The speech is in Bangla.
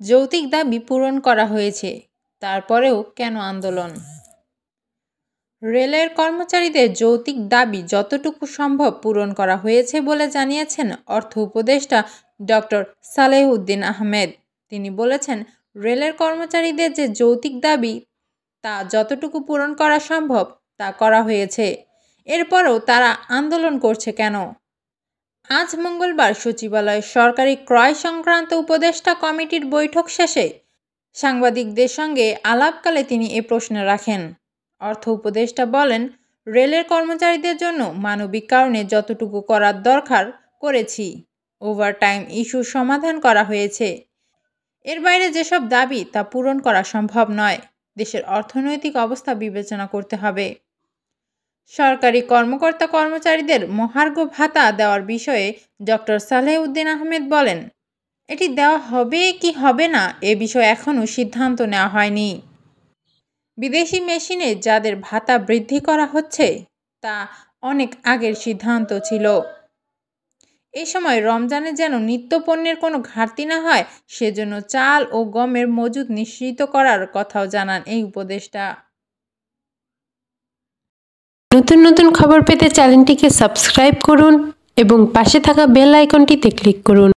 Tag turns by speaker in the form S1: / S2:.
S1: যৌক্তিক দাবি পূরণ করা হয়েছে, তারপরেও কেন আন্দোলন? রেলের কর্মচারীদের যৌক্তিক দাবি যতটুকু সম্ভব পূরণ করা হয়েছে বলে জানিয়েছেন অর্থ উপদেষ্টা ডক্টর সালেহউদ্দিন আহমেদ। তিনি বলেছেন, রেলের কর্মচারীদের যে যৌক্তিক দাবি তা যতটুকু পূরণ করা সম্ভব তা করা হয়েছে। এরপরও তারা আন্দোলন করছে কেন? আজ মঙ্গলবার সচিবালয়ে সরকারি ক্রয় সংক্রান্ত উপদেষ্টা কমিটির বৈঠক শেষে সাংবাদিকদের সঙ্গে আলাপকালে তিনি এ প্রশ্ন রাখেন। অর্থ উপদেষ্টা বলেন, রেলের কর্মচারীদের জন্য মানবিক কারণে যতটুকু করার দরকার করেছি। ওভারটাইম ইস্যু সমাধান করা হয়েছে। এর বাইরে যেসব দাবি তা পূরণ করা সম্ভব নয়। দেশের অর্থনৈতিক অবস্থা বিবেচনা করতে হবে। সরকারি কর্মকর্তা কর্মচারীদের মহার্ঘ ভাতা দেওয়ার বিষয়ে ডক্টর সালেহউদ্দিন আহমেদ বলেন, এটি দেওয়া হবে কি হবে না এ বিষয়ে এখনও সিদ্ধান্ত নেওয়া হয়নি। বিদেশি মেশিনে যাদের ভাতা বৃদ্ধি করা হচ্ছে তা অনেক আগের সিদ্ধান্ত ছিল। এ সময় রমজানে যেন নিত্যপণ্যের কোনো ঘাটতি না হয় সেজন্য চাল ও গমের মজুদ নিশ্চিত করার কথাও জানান এই উপদেষ্টা।
S2: নতুন নতুন খবর পেতে চ্যানেলটিকে সাবস্ক্রাইব করুন এবং পাশে থাকা বেল আইকনটিতে ক্লিক করুন।